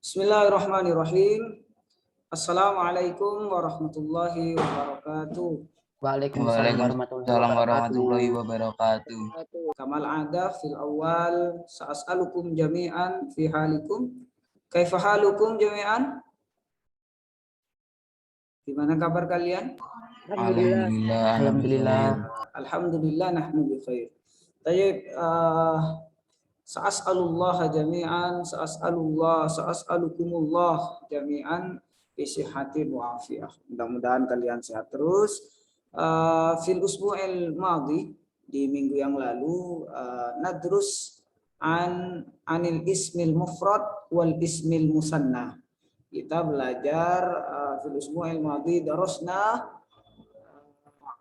Bismillahirrahmanirrahim. Assalamualaikum warahmatullahi wabarakatuh. Waalaikumsalam warahmatullahi wabarakatuh. Kamal ada fil awal sa'as'alukum jami'an fi halikum. Kaifa halukum jami'an? Gimana kabar kalian? Alhamdulillah. Alhamdulillah nahnu bi khair. Tayyib, sa'as'alullah jami'an, sa'as'alukumullah jami'an bi sihatin wa afiyah. Mudah-mudahan kalian sehat terus. Fil usbu'il madhi, di minggu yang lalu, nadrus anil ismil mufrad wal ismil musanna. Kita belajar fil usbu'il madhi darasna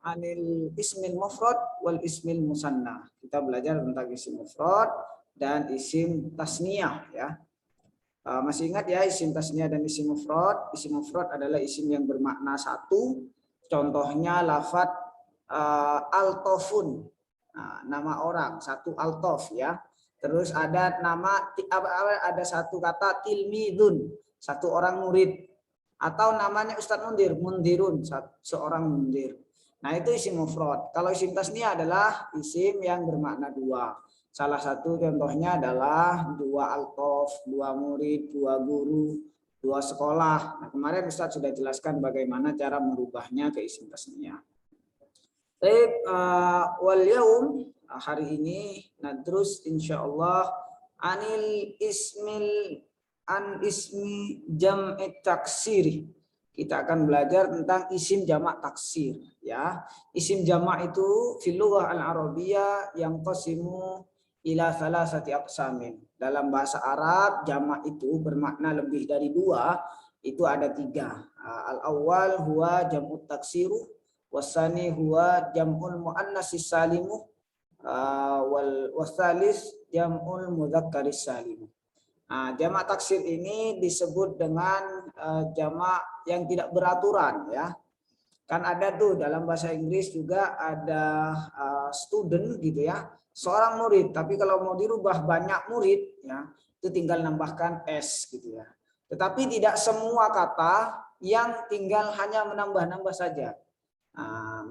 anil ismil mufrad wal ismil musanna. Kita belajar tentang isim mufrad dan isim tasniyah, ya. Masih ingat ya isim tasniyah dan isim mufrad? Isim mufrad adalah isim yang bermakna satu. Contohnya lafadz altofun, nama orang, satu altof, ya. Terus ada ada satu kata tilmidun, satu orang murid. Atau namanya Ustadz Mundir, mundirun, seorang mundir. Nah, itu isim mufrad. Kalau isim tasniyah adalah isim yang bermakna dua. Salah satu contohnya adalah dua altof, dua murid, dua guru, dua sekolah. Nah, kemarin Ustadz sudah jelaskan bagaimana cara merubahnya ke isim tasniyah. Baik, wal yaum, hari ini nadrus insyaallah anil ismi jam'i taksir. Kita akan belajar tentang isim jamak taksir, ya. Isim jamak itu fil lughah al-arabiyyah yang qasimu ila salasati aqsamin. Dalam bahasa Arab jamak itu bermakna lebih dari dua, itu ada tiga. Al-awwal huwa jam'ut taksiru, wasani huwa jam'ul muannatsis salimu, wal wasalis jam'ul mudzakkaris salimu. Jamak taksir ini disebut dengan jamak yang tidak beraturan, ya. Kan ada tuh dalam bahasa Inggris juga ada student gitu, ya, seorang murid. Tapi kalau mau dirubah banyak murid, ya, itu tinggal nambahkan s gitu, ya. Tetapi tidak semua kata yang tinggal hanya menambah-nambah saja.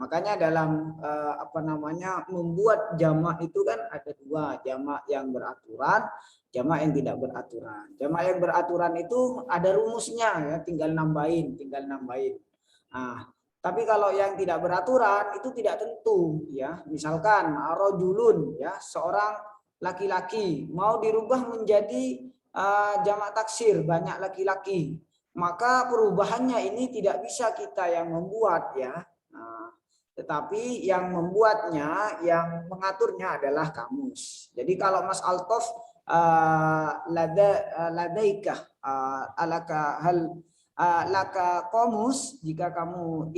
Makanya dalam membuat jamak itu kan ada dua, jamak yang beraturan, jamak yang tidak beraturan. Jamak yang beraturan itu ada rumusnya, ya, tinggal nambahin. Tapi kalau yang tidak beraturan itu tidak tentu, ya. Misalkan rojulun, ya, seorang laki-laki, mau dirubah menjadi jamak taksir, banyak laki-laki. Maka perubahannya ini tidak bisa kita yang membuat, ya. Tetapi yang membuatnya, yang mengaturnya adalah kamus. Jadi kalau Mas Altof ladaikah alaka hal laka komus, jika kamu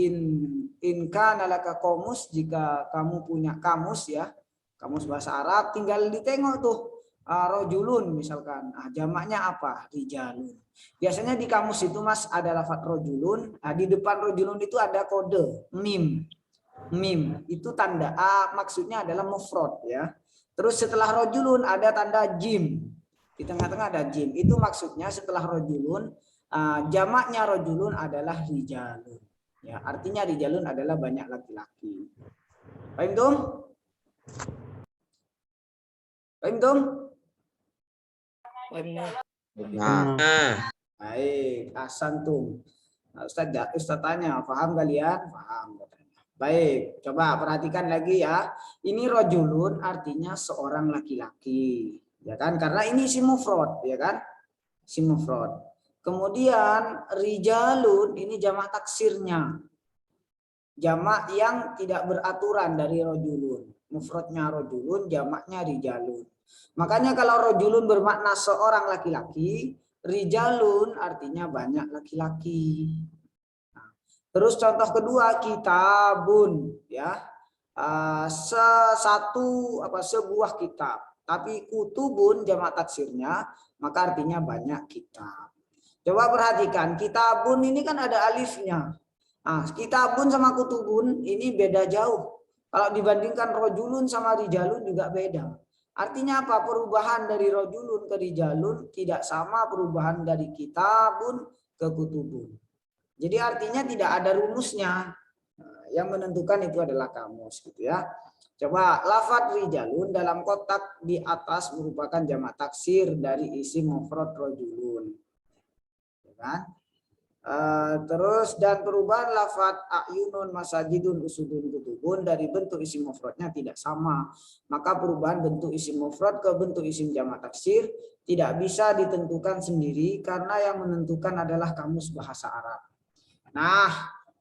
in kana laka komus, jika kamu punya kamus, ya, kamus bahasa Arab, tinggal ditengok tuh rojulun misalkan, jamaknya apa? Rijalun. Biasanya di kamus itu, Mas, ada lafadz rojulun, di depan rojulun itu ada kode mim. Mim itu tanda maksudnya adalah mufrad, ya. Terus setelah rojulun ada tanda jim. Di tengah-tengah ada jim. Itu maksudnya setelah rojulun, jamaknya rojulun adalah rijalun. Ya, artinya rijalun adalah banyak laki-laki. Paham dong? Paham dong? Baik, asantum. Ustaz tanya, paham kalian? Paham. Baik, coba perhatikan lagi, ya. Ini rojulun artinya seorang laki-laki, ya kan? Karena ini isim mufrad, ya kan? Isim mufrad. Kemudian rijalun ini jamak taksirnya. Jamak yang tidak beraturan dari rojulun. Mufradnya rojulun, jamaknya rijalun. Makanya kalau rojulun bermakna seorang laki-laki, rijalun artinya banyak laki-laki. Terus contoh kedua, kitabun, ya, sebuah kitab. Tapi kutubun jamak taksirnya, maka artinya banyak kitab. Coba perhatikan, kitabun ini kan ada alifnya. Kitabun sama kutubun ini beda jauh. Kalau dibandingkan rojulun sama rijalun juga beda. Artinya apa? Perubahan dari rojulun ke rijalun tidak sama perubahan dari kitabun ke kutubun. Jadi artinya tidak ada rumusnya. Yang menentukan itu adalah kamus gitu ya. Coba lafadz rijalun dalam kotak di atas merupakan jamak taksir dari isim mufrad rojulun. Ya kan? Terus dan perubahan lafadz ayunun masajidun usudun kutubun dari bentuk isim mufradnya tidak sama. Maka perubahan bentuk isim mufrad ke bentuk isim jamak taksir tidak bisa ditentukan sendiri karena yang menentukan adalah kamus bahasa Arab. Nah,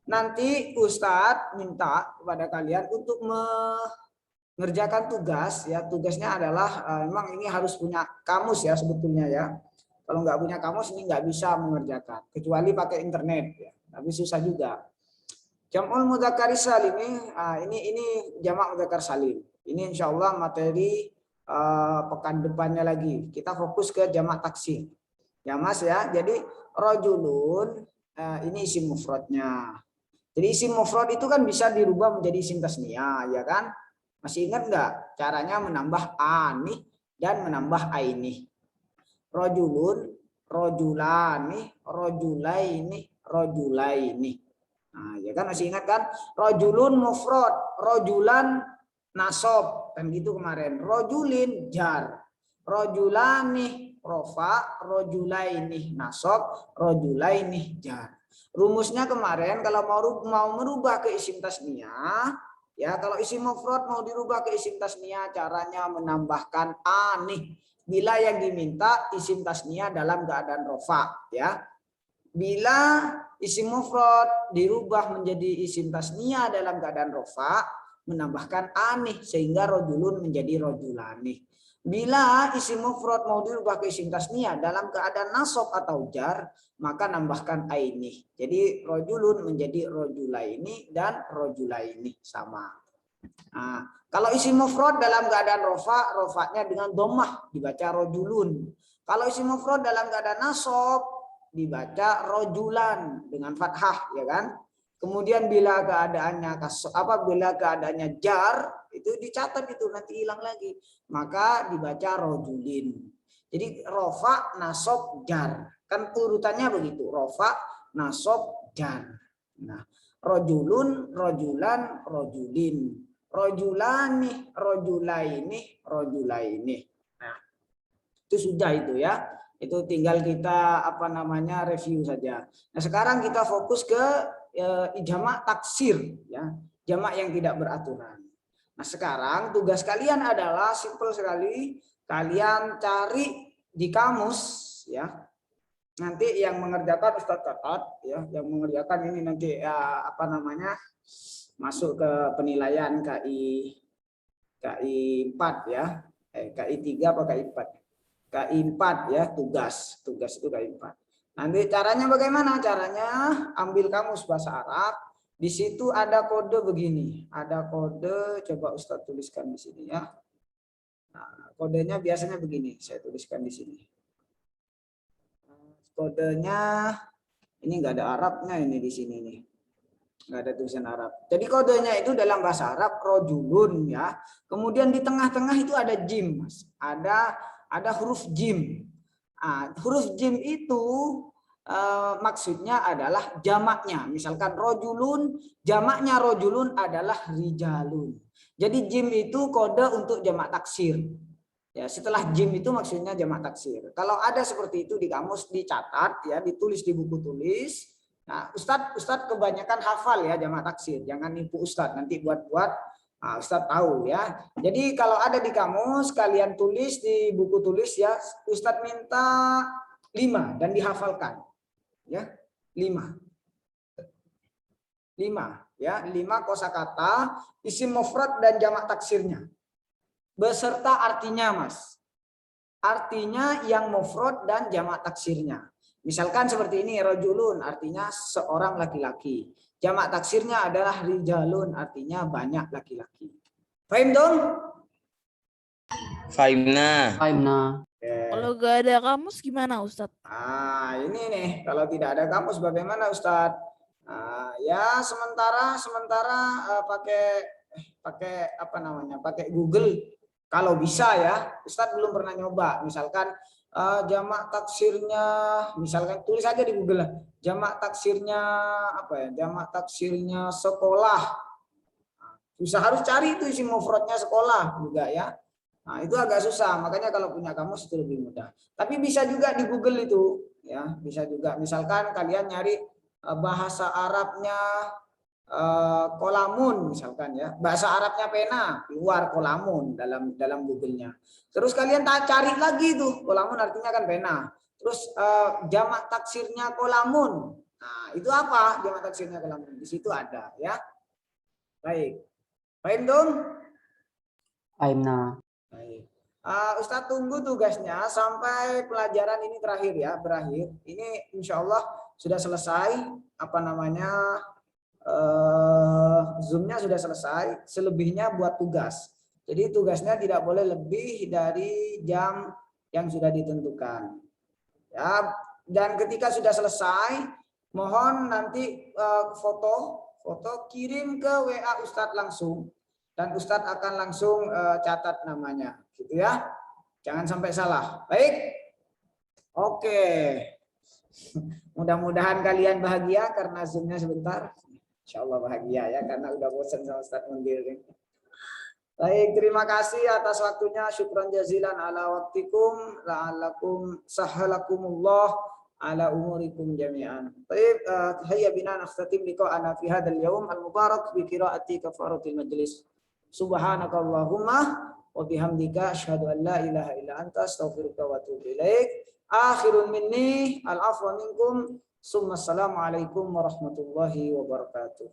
nanti Ustadz minta kepada kalian untuk mengerjakan tugas ya. Tugasnya adalah memang ini harus punya kamus ya sebetulnya ya. Kalau nggak punya kamus ini nggak bisa mengerjakan kecuali pakai internet ya. Tapi susah juga. Jam'ul mudzakkar salim ini jamak mudzakkar salim. Ini insya Allah materi pekan depannya lagi. Kita fokus ke jamak taksir. Ya Mas ya. Jadi rojulun ini isim mufradnya. Jadi isim mufrad itu kan bisa dirubah menjadi isim tasniyah, ya kan? Masih ingat nggak caranya menambah ani dan menambah aini? Rojulun, rojulani, rojulaini, rojulaini. Nah, ya kan masih ingat kan? Rojulun mufrad, rojulan nasob, kan gitu kemarin. Rojulin jar, rojulani rofa, rojulaini nasob, rojulaini jar. Rumusnya kemarin kalau mau merubah ke isim tasniyah, ya kalau isim mufrad mau dirubah ke isim tasniyah caranya menambahkan anih. Bila yang diminta isim tasniyah dalam keadaan rofa, ya. Bila isim mufrad dirubah menjadi isim tasniyah dalam keadaan rofa, menambahkan anih sehingga rojulun menjadi rojulani. Bila isim mufrad mau dirubah ke isim tasniyah dalam keadaan nasab atau jar, maka nambahkan ainih. Jadi rojulun menjadi rojulaini dan rojulaini sama. Nah, kalau isim mufrad dalam keadaan rofa, rofanya dengan dhammah dibaca rojulun. Kalau isim mufrad dalam keadaan nasab dibaca rojulan dengan fathah, ya kan? Kemudian bila keadaannya bila keadaannya jar itu dicatat itu nanti hilang lagi, maka dibaca rojulin. Jadi rofa, nasab, jar. Kan urutannya begitu, rofa, nasab, jar. Nah, rojulun, rojulan, rojulin. Rojulani, rojulaini, rojulaini. Nah, itu sudah itu ya. Itu tinggal kita review saja. Nah, sekarang kita fokus ke jamak taksir ya, jamak yang tidak beraturan. Nah, sekarang tugas kalian adalah simpel sekali, kalian cari di kamus ya. Nanti yang mengerjakan Ustadz Tatat ya, yang mengerjakan ini nanti masuk ke penilaian KI 4 ya. KI 3 apa KI 4? KI 4 ya, tugas itu KI 4. Nanti caranya bagaimana? Caranya ambil kamus bahasa Arab, di situ ada kode begini. Ada kode, coba Ustadz tuliskan di sini ya. Nah, kodenya biasanya begini, saya tuliskan di sini. Kodenya ini enggak ada Arabnya ini di sini nih. Enggak ada tulisan Arab. Jadi kodenya itu dalam bahasa Arab rojulun ya. Kemudian di tengah-tengah itu ada jim, Mas. Ada huruf jim. Nah, huruf jim itu maksudnya adalah jamaknya. Misalkan rojulun, jamaknya rojulun adalah rijalun. Jadi jim itu kode untuk jamak taksir. Ya, setelah jim itu maksudnya jamak taksir. Kalau ada seperti itu di kamus dicatat ya, ditulis di buku tulis. Nah, Ustadz kebanyakan hafal ya jamak taksir. Jangan nipu Ustadz, nanti buat-buat. Nah, Ustadz tahu ya. Jadi kalau ada di kamus kalian tulis di buku tulis ya, Ustadz minta 5 dan dihafalkan. Ya, 5 ya, 5 kosakata isim mufrad dan jamak taksirnya beserta artinya, Mas. Artinya yang mufrad dan jamak taksirnya. Misalkan seperti ini, rajulun artinya seorang laki-laki. Jamak taksirnya adalah rijalun artinya banyak laki-laki. Fahim dong? Fahimna. Kalau gak ada kamus gimana Ustadz? Ini nih, kalau tidak ada kamus bagaimana Ustadz? Ya sementara pakai pakai Google. Kalau bisa ya, Ustadz belum pernah nyoba. Misalkan jamak taksirnya, misalkan tulis aja di Google lah. Jamak taksirnya apa ya? Jamak taksirnya sekolah. Susah, harus cari itu isim mufradnya sekolah juga ya. Nah, itu agak susah. Makanya kalau punya kamus itu lebih mudah. Tapi bisa juga di Google itu ya, bisa juga. Misalkan kalian nyari bahasa Arabnya kolamun misalkan ya, bahasa Arabnya pena, keluar kolamun dalam Google-nya. Terus kalian cari lagi tuh, kolamun artinya kan pena. Terus jamak taksirnya kolamun. Nah, itu apa jamak taksirnya kolamun? Di situ ada ya. Baik. Baik dong. Aimna. Baik. Ustadz tunggu tugasnya sampai pelajaran ini terakhir ya, berakhir. Ini insya Allah sudah selesai apa namanya, Zoom-nya sudah selesai, selebihnya buat tugas. Jadi tugasnya tidak boleh lebih dari jam yang sudah ditentukan. Ya, dan ketika sudah selesai, mohon nanti foto kirim ke WA Ustadz langsung, dan Ustadz akan langsung catat namanya, gitu ya. Jangan sampai salah. Baik. Oke. Mudah-mudahan kalian bahagia karena Zoom-nya sebentar. Insya Allah bahagia ya, karena udah bosan sama Ustadz Mundir. Baik, terima kasih atas waktunya. Syukran jazilan ala waktikum, la'allakum sahalakumullah ala umurikum jami'an. Baik, hayya bina nakhtatim liqa'ana fi hadzal yaum al-mubarak bi qiraati kafaratil majlis. Subhanakallahumma wa bihamdika asyhadu an la ilaha illa anta astaghfiruka wa atubu ilaik. Akhirun minni al-afwa minkum. Assalamualaikum warahmatullahi wabarakatuh.